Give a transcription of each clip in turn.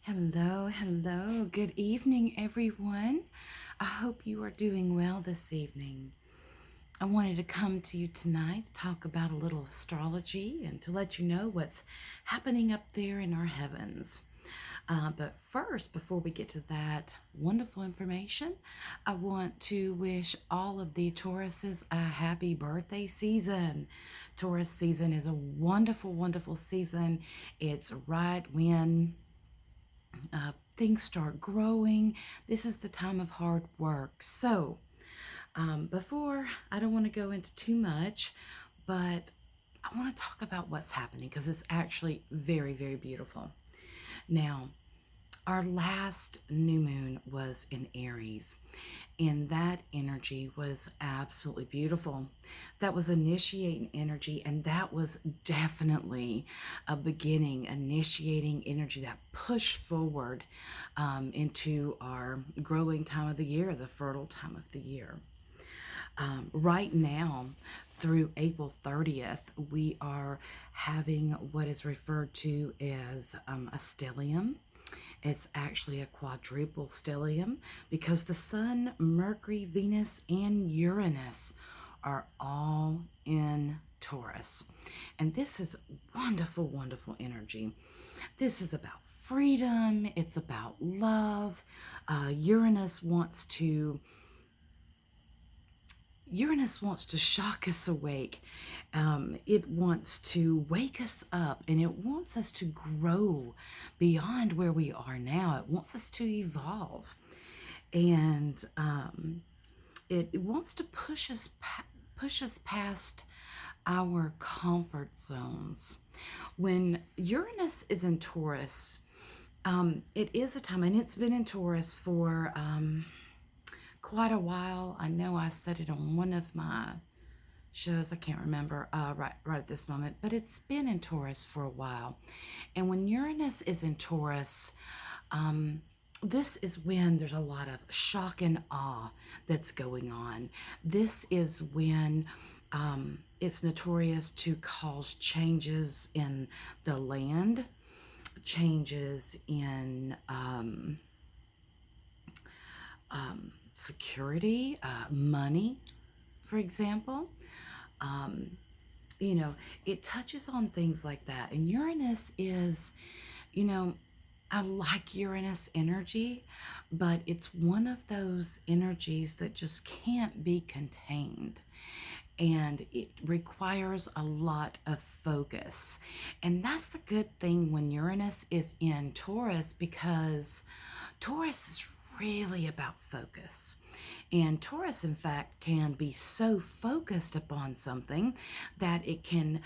Hello. Good evening, everyone. I hope you are doing well this evening. I wanted to come to you tonight to talk about a little astrology and to let you know what's happening up there in our heavens. But first, before we get to that wonderful information, I want to wish all of the Tauruses a happy birthday season. Taurus season is a wonderful season. It's right when things start growing. This is the time of hard work. So, before I don't want to go into too much, but I want to talk about what's happening because it's actually very beautiful. Now, our last new moon was in Aries, and that energy was absolutely beautiful. That was initiating energy, and that was definitely a beginning, initiating energy that pushed forward into our growing time of the year, the fertile time of the year. Right now, through April 30th, we are having what is referred to as a stellium. It's actually a quadruple stellium because the Sun, Mercury, Venus, and Uranus are all in Taurus. And this is wonderful energy. This is about freedom. It's about love. Uranus wants to shock us awake. It wants to wake us up, and it wants us to grow beyond where we are now. It wants us to evolve, and it wants to push us past our comfort zones. When Uranus is in Taurus, it is a time, and it's been in Taurus for quite a while. I know I said it on one of my shows. I can't remember right at this moment, but it's been in Taurus for a while. And when Uranus is in Taurus, this is when there's a lot of shock and awe that's going on. This is when it's notorious to cause changes in the land, changes in security, money, for example. It touches on things like that. And Uranus is, I like Uranus energy, but it's one of those energies that just can't be contained. And it requires a lot of focus. And that's the good thing when Uranus is in Taurus, because Taurus is really about focus. And Taurus, in fact, can be so focused upon something that it can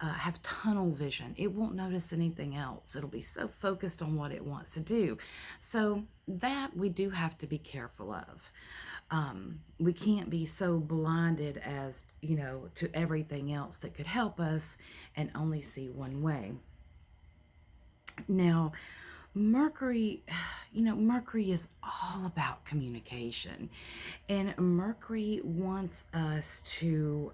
have tunnel vision. It won't notice anything else. It'll be so focused on what it wants to do. So that we do have to be careful of. We can't be so blinded as, to everything else that could help us and only see one way. Now, Mercury is all about communication, and Mercury wants us to,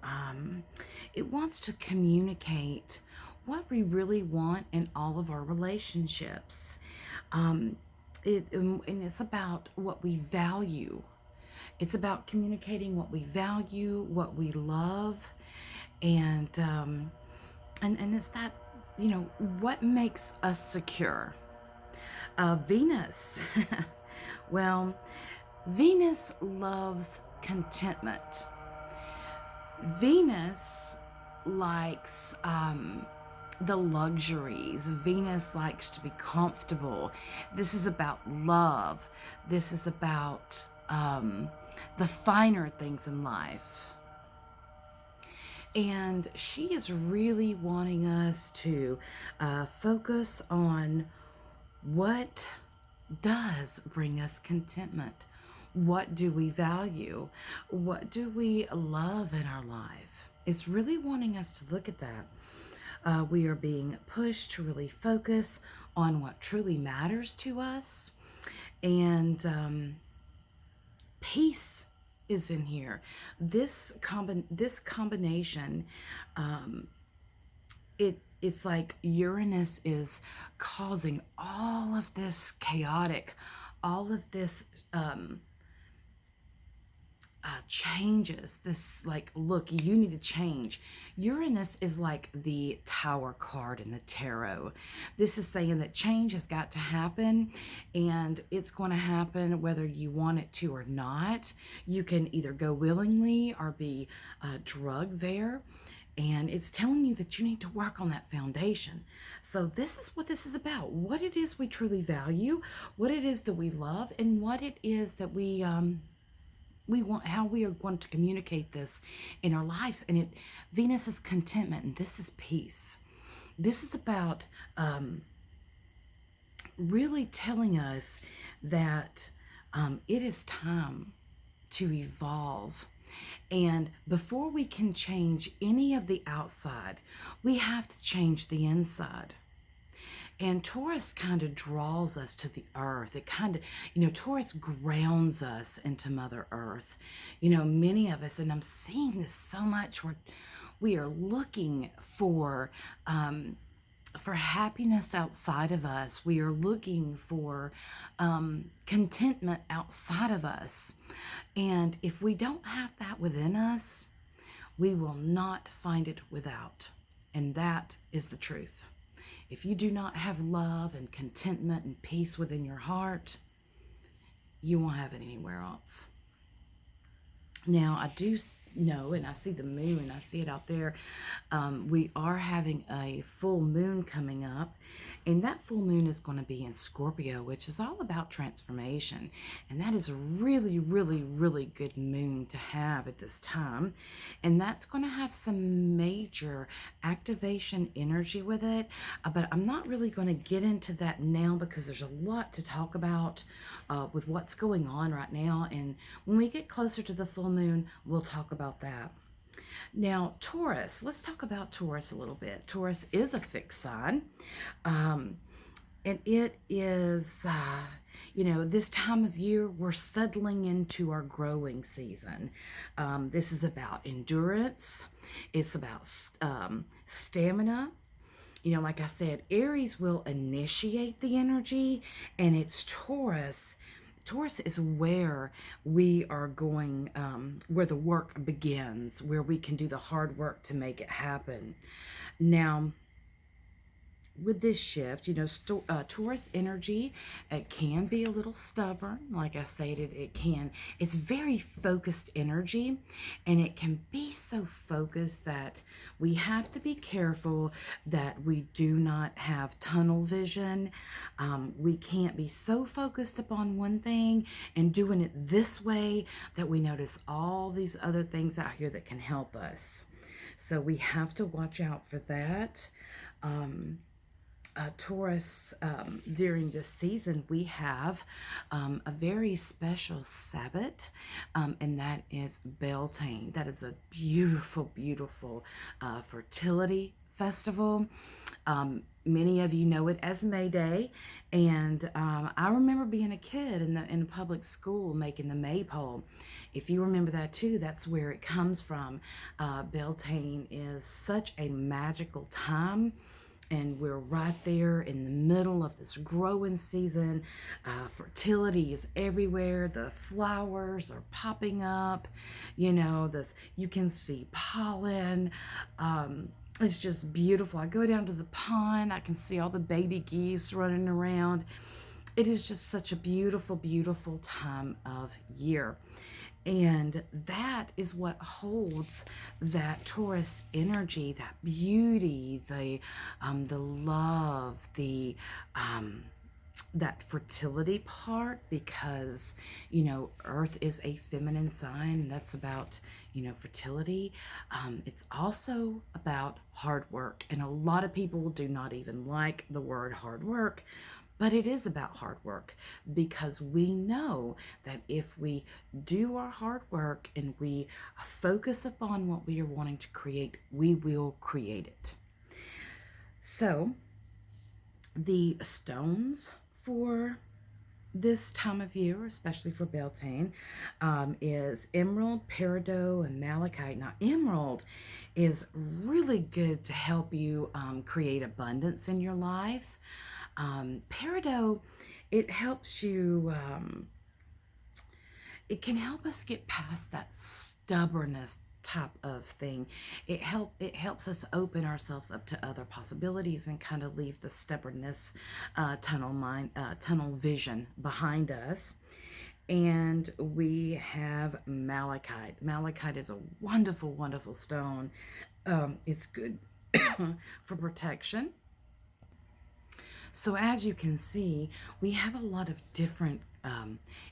it wants to communicate what we really want in all of our relationships. And it's about what we value. It's about communicating what we value, what we love, and it's that, what makes us secure. Venus. Well, Venus loves contentment. Venus likes the luxuries. Venus likes to be comfortable. This is about love. This is about the finer things in life. And she is really wanting us to focus on what does bring us contentment. What do we value? What do we love in our life? It's really wanting us to look at that. We are being pushed to really focus on what truly matters to us. And peace is in here. This combination, it's like Uranus is causing all of this chaotic, all of this changes. This, like, look, you need to change. Uranus is like the Tower card in the tarot. This is saying that change has got to happen, and it's going to happen whether you want it to or not. You can either go willingly or be drugged there. And it's telling you that you need to work on that foundation. So this is what this is about. What it is we truly value, what it is that we love, and what it is that we want, how we are going to communicate this in our lives. And Venus is contentment, and this is peace. This is about really telling us that it is time to evolve. And before we can change any of the outside, we have to change the inside. And Taurus kind of draws us to the earth. It kind of, Taurus grounds us into Mother Earth. Many of us, and I'm seeing this so much, where we are looking for happiness outside of us. We are looking for contentment outside of us. And if we don't have that within us, we will not find it without. And that is the truth. If you do not have love and contentment and peace within your heart, you won't have it anywhere else. Now, I do know, and I see the moon, and I see it out there. We are having a full moon coming up, and that full moon is going to be in Scorpio, which is all about transformation. And that is a really, really, really good moon to have at this time. And that's going to have some major activation energy with it. But I'm not really going to get into that now, because there's a lot to talk about with what's going on right now. And when we get closer to the full moon, we'll talk about that. Now, Taurus, let's talk about Taurus a little bit. Taurus is a fixed sign, and it is, this time of year, we're settling into our growing season. This is about endurance. It's about stamina. Like I said, Aries will initiate the energy, and it's Taurus. Taurus is where we are going, where the work begins, where we can do the hard work to make it happen. Now, with this shift, Taurus energy, it can be a little stubborn. Like I stated, it's very focused energy, and it can be so focused that we have to be careful that we do not have tunnel vision. We can't be so focused upon one thing and doing it this way that we notice all these other things out here that can help us. So we have to watch out for that. Taurus, during this season, we have a very special Sabbath, and that is Beltane. That is a beautiful, beautiful fertility festival. Many of you know it as May Day, and I remember being a kid in public school making the maypole. If you remember that too, that's where it comes from. Beltane is such a magical time. And we're right there in the middle of this growing season. Fertility is everywhere. The flowers are popping up. You can see pollen. It's just beautiful. I go down to the pond. I can see all the baby geese running around. It is just such a beautiful, beautiful time of year. And that is what holds that Taurus energy, that beauty, the love, that fertility part, because, Earth is a feminine sign, and that's about, fertility. It's also about hard work. And a lot of people do not even like the word hard work. But it is about hard work, because we know that if we do our hard work and we focus upon what we are wanting to create, we will create it. So the stones for this time of year, especially for Beltane, is emerald, peridot, and malachite. Now, emerald is really good to help you create abundance in your life. Peridot, it helps you, it can help us get past that stubbornness type of thing. It helps us open ourselves up to other possibilities and kind of leave the stubbornness, tunnel vision behind us. And we have malachite. Malachite is a wonderful, wonderful stone. It's good for protection. So as you can see, we have a lot of different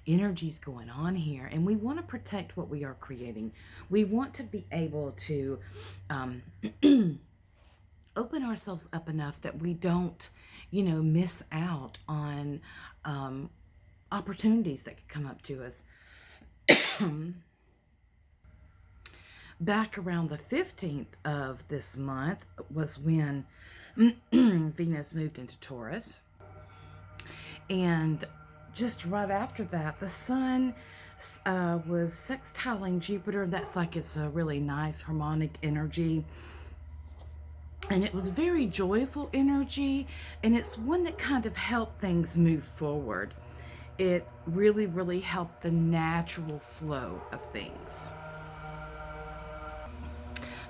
energies going on here, and we want to protect what we are creating. We want to be able to open ourselves up enough that we don't, miss out on opportunities that could come up to us. Back around the 15th of this month was when Venus moved into Taurus. And just right after that, the sun was sextiling Jupiter. That's like it's a really nice harmonic energy. And it was very joyful energy. And it's one that kind of helped things move forward. It really, really helped the natural flow of things.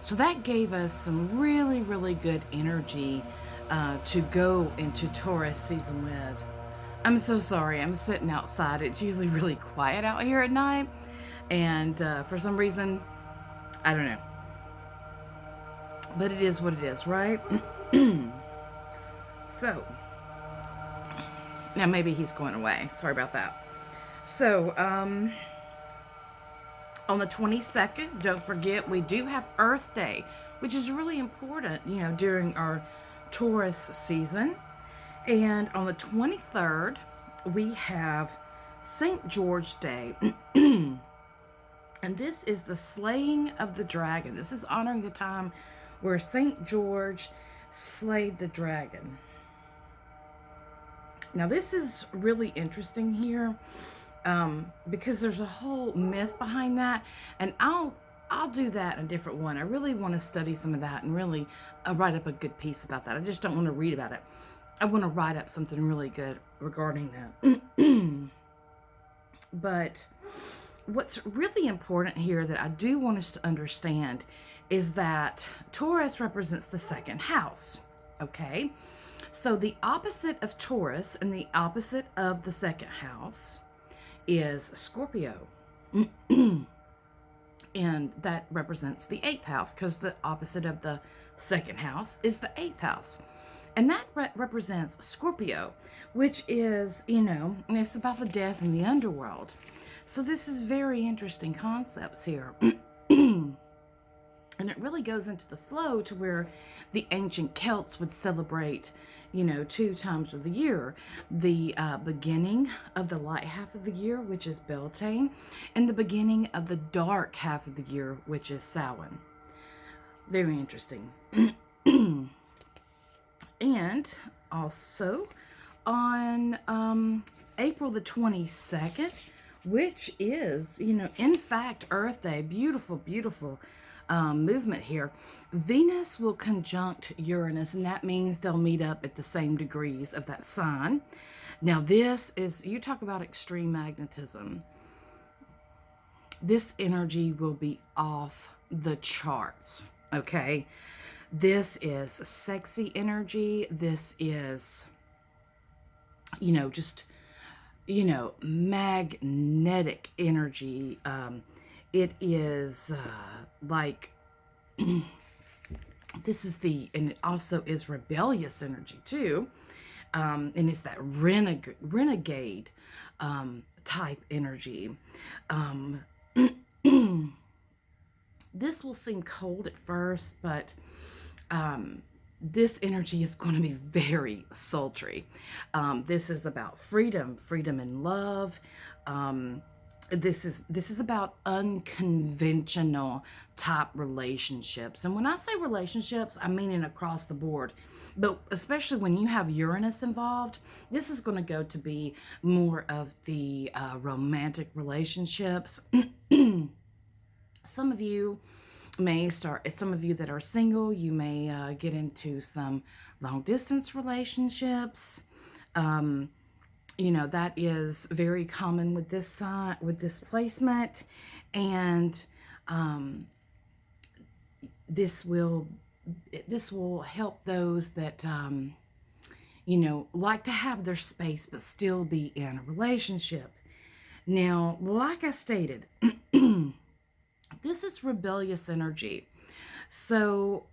So that gave us some really, really good energy to go into Taurus season with. I'm so sorry, I'm sitting outside. It's usually really quiet out here at night. And for some reason, I don't know. But it is what it is, right? So, now maybe he's going away. Sorry about that. So, on the 22nd, don't forget, we do have Earth Day, which is really important, during our Taurus season. And on the 23rd, we have St. George Day. And this is the slaying of the dragon. This is honoring the time where St. George slayed the dragon. Now, this is really interesting here. Because there's a whole myth behind that, and I'll do that in a different one. I really want to study some of that and really write up a good piece about that. I just don't want to read about it. I want to write up something really good regarding that. But what's really important here that I do want us to understand is that Taurus represents the second house. Okay, so the opposite of Taurus and the opposite of the second house is Scorpio. And that represents the 8th house, because the opposite of the second house is the 8th house. And that represents Scorpio, which is, it's about the death in the underworld. So this is very interesting concepts here. And it really goes into the flow to where the ancient Celts would celebrate 2 times of the year. The beginning of the light half of the year, which is Beltane, and the beginning of the dark half of the year, which is Samhain. Very interesting. And also on April the 22nd, which is, in fact, Earth Day, beautiful, beautiful movement here. Venus will conjunct Uranus, and that means they'll meet up at the same degrees of that sign. Now, this is, you talk about extreme magnetism. This energy will be off the charts, okay? This is sexy energy. This is, just, magnetic energy. It is like, this is and it also is rebellious energy too. And it's that renegade type energy. This will seem cold at first, but this energy is going to be very sultry. This is about freedom and love. This is about unconventional type relationships. And when I say relationships, I mean it across the board. But especially when you have Uranus involved, this is going to go to be more of the romantic relationships. Some of you may start, some of you that are single, you may get into some long distance relationships. That is very common with this sign, with this placement. And um, this will this will help those that like to have their space but still be in a relationship. Now, like I stated, this is rebellious energy. So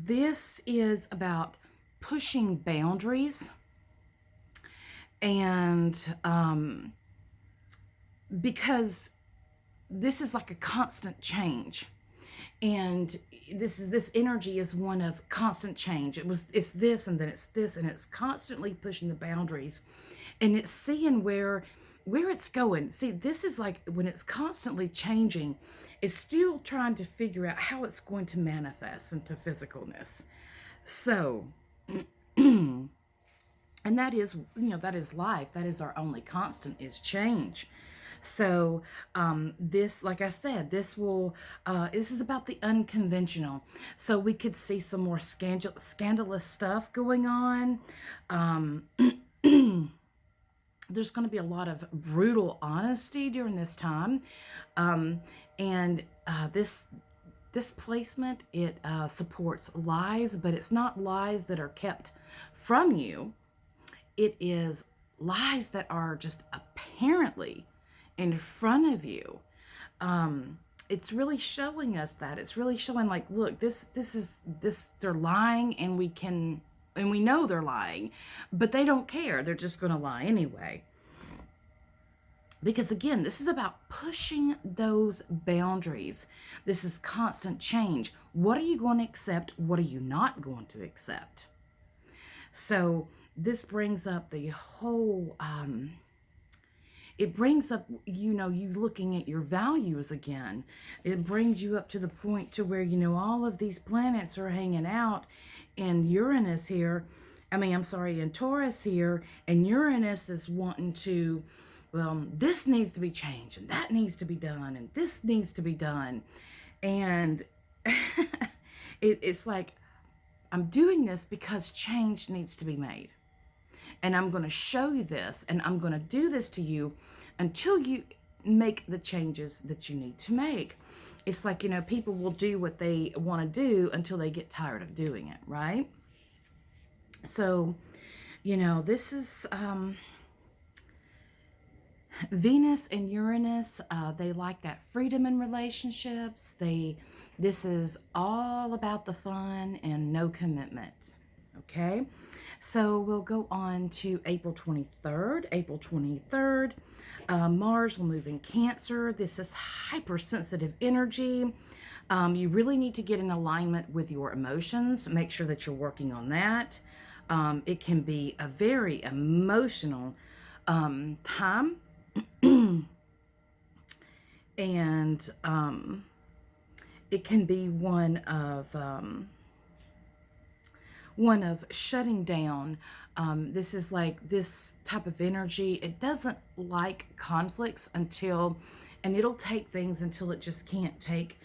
this is about pushing boundaries, and because this is like a constant change, and this energy is one of constant change. It's this, and then it's this, and it's constantly pushing the boundaries, and it's seeing where it's going. See, this is like when it's constantly changing, it's still trying to figure out how it's going to manifest into physicalness. So and that is life. That is our only constant, is change. So this, like I said, this is about the unconventional. So we could see some more scandalous stuff going on. There's going to be a lot of brutal honesty during this time. And this placement, it supports lies, but it's not lies that are kept from you. It is lies that are just apparently in front of you. It's really showing us that. It's really showing, like, look, this they're lying, and we know they're lying, but they don't care. They're just going to lie anyway. Because again, this is about pushing those boundaries. This is constant change. What are you going to accept? What are you not going to accept? So this brings up the whole, it brings up, you looking at your values again. It brings you up to the point to where, all of these planets are hanging out, and Uranus here, and Taurus here, and Uranus is wanting to, well, this needs to be changed, and that needs to be done, and this needs to be done. And it's like, I'm doing this because change needs to be made. And I'm going to show you this, and I'm going to do this to you until you make the changes that you need to make. It's like, people will do what they want to do until they get tired of doing it, right? So, this is Venus and Uranus. They like that freedom in relationships. This is all about the fun and no commitment. Okay? So we'll go on to April 23rd. April 23rd, Mars will move in Cancer. This is hypersensitive energy. You really need to get in alignment with your emotions. Make sure that you're working on that. It can be a very emotional time. And it can be one of shutting down. This is like this type of energy. It doesn't like conflicts and it'll take things until it just can't take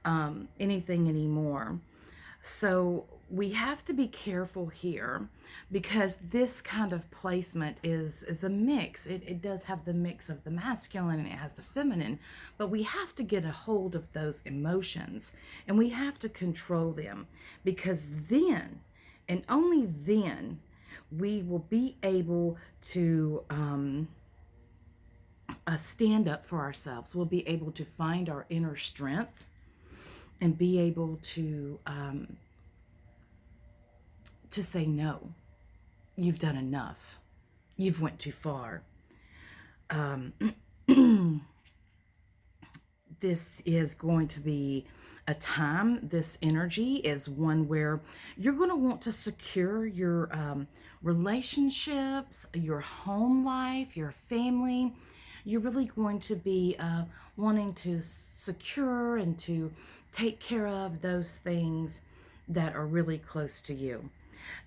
anything anymore. So we have to be careful here, because this kind of placement is a mix. It does have the mix of the masculine and it has the feminine, but we have to get a hold of those emotions, and we have to control them, because then, and only then, we will be able to stand up for ourselves. We'll be able to find our inner strength and be able to say, no, you've done enough. You've went too far. This is going to be a time, this energy is one where you're going to want to secure your relationships, your home life, your family. You're really going to be wanting to secure and to take care of those things that are really close to you.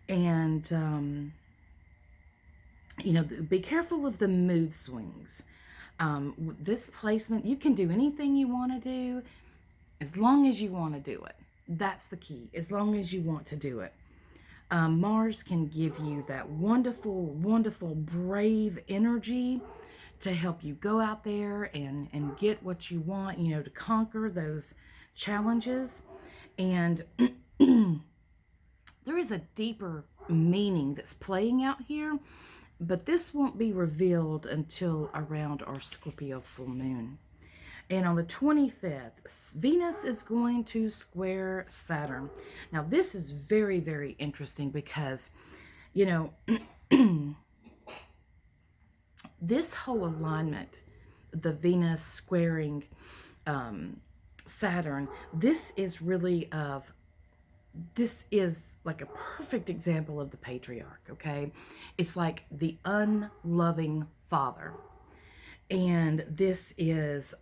And, be careful of the mood swings. This placement, you can do anything you want to do. As long as you want to do it. That's the key. As long as you want to do it. Mars can give you that wonderful, wonderful, brave energy to help you go out there and get what you want, to conquer those challenges. And there is a deeper meaning that's playing out here, but this won't be revealed until around our Scorpio full moon. And on the 25th, Venus is going to square Saturn. Now, this is very, very interesting because, this whole alignment, the Venus squaring Saturn, this is like a perfect example of the patriarch, okay? It's like the unloving father. And this is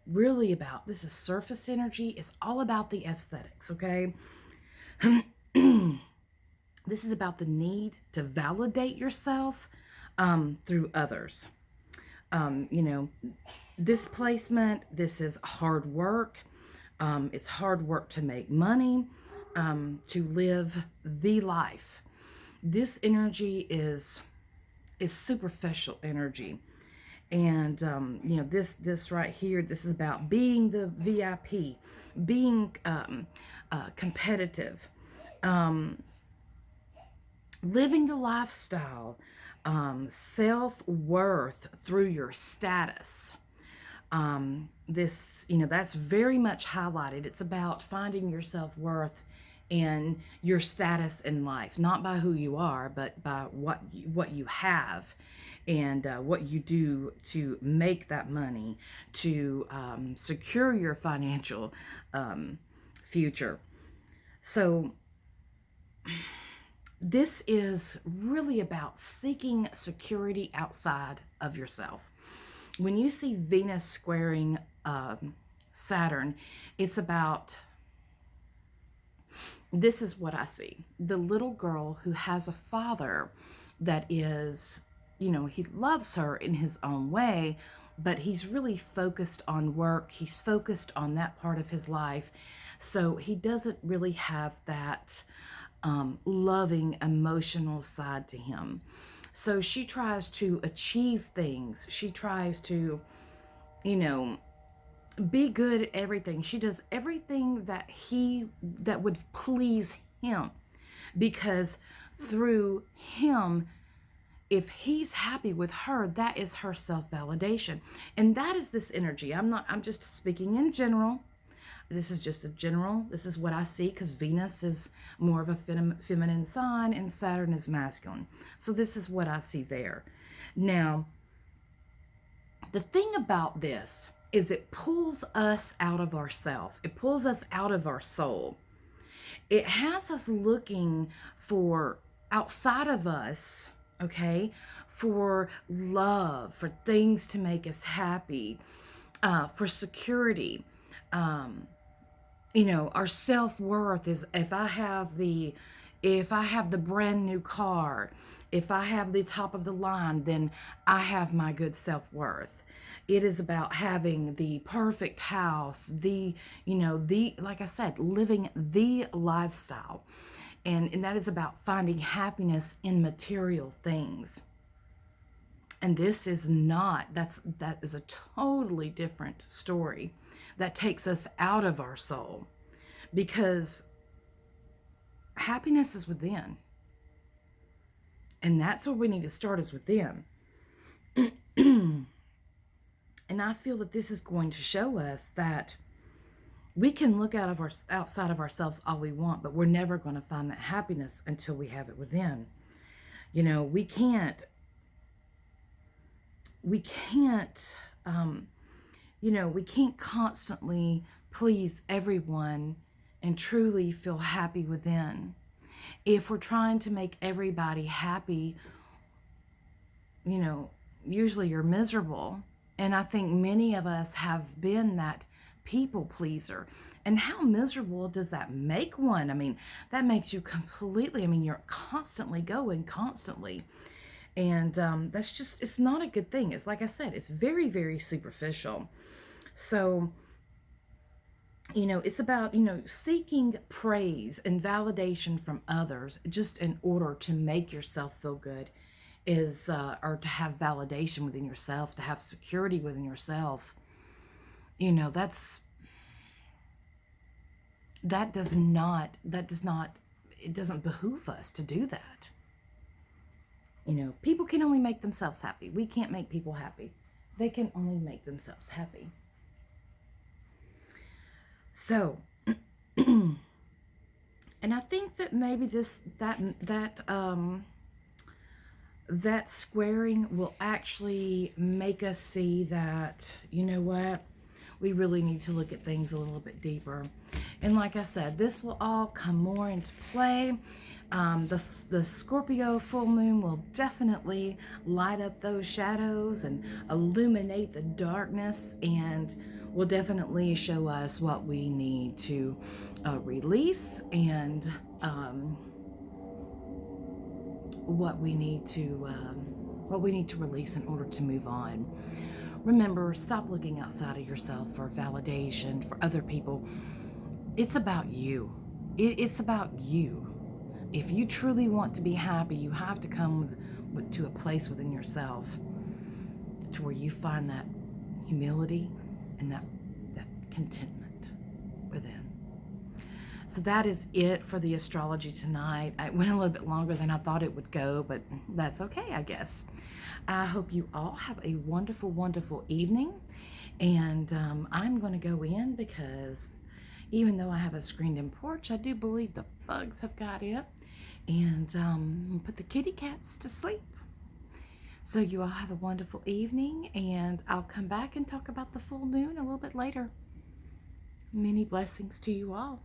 really about, this is surface energy. It's all about the aesthetics, okay? This is about the need to validate yourself through others. This placement, this is hard work. It's hard work to make money, to live the life. This energy is superficial energy. And, this right here, this is about being the VIP, being competitive, living the lifestyle, self-worth through your status. That's very much highlighted. It's about finding your self-worth and your status in life, not by who you are, but by what you have. And what you do to make that money, to secure your financial future. So this is really about seeking security outside of yourself. When you see Venus squaring Saturn, it's about, this is what I see. The little girl who has a father that is, he loves her in his own way, but he's really focused on work. He's focused on that part of his life. So he doesn't really have that loving, emotional side to him. So she tries to achieve things. She tries to, be good at everything. She does everything that would please him, because through him, if he's happy with her, that is her self-validation. And that is this energy. I'm just speaking in general. This is just a general. This is what I see, because Venus is more of a feminine sign and Saturn is masculine. So this is what I see there. Now, the thing about this is it pulls us out of ourself. It pulls us out of our soul. It has us looking for outside of us, okay, for love, for things to make us happy, for security. Our self-worth is, if I have the brand new car, if I have the top of the line, then I have my good self-worth. It is about having the perfect house, like I said, living the lifestyle. And that is about finding happiness in material things. And this is not, that is a totally different story that takes us out of our soul, because happiness is within. And that's where we need to start, is within. And I feel that this is going to show us that we can look outside of ourselves all we want, but we're never going to find that happiness until we have it within. We can't constantly please everyone and truly feel happy within. If we're trying to make everybody happy, usually you're miserable. And I think many of us have been that people pleaser. And how miserable does that make one? I mean, that makes you completely, you're constantly going, constantly. And that's just, it's not a good thing. It's like I said, it's very, very superficial. So It's about, seeking praise and validation from others just in order to make yourself feel good is, or to have validation within yourself, to have security within yourself. That's, that does not, it doesn't behoove us to do that. People can only make themselves happy. We can't make people happy. They can only make themselves happy. So, and I think that maybe that squaring will actually make us see that, you know what, we really need to look at things a little bit deeper. And like I said, this will all come more into play. The Scorpio full moon will definitely light up those shadows and illuminate the darkness, and will definitely show us what we need to release, and what we need to release in order to move on. Remember, stop looking outside of yourself for validation for other people. It's about you. It's about you. If you truly want to be happy, you have to come to a place within yourself to where you find that humility and that contentment within. So that is it for the astrology tonight. I went a little bit longer than I thought it would go, but that's okay, I guess. I hope you all have a wonderful, wonderful evening. And I'm going to go in because even though I have a screened-in porch, I do believe the bugs have got in. And put the kitty cats to sleep. So you all have a wonderful evening, and I'll come back and talk about the full moon a little bit later. Many blessings to you all.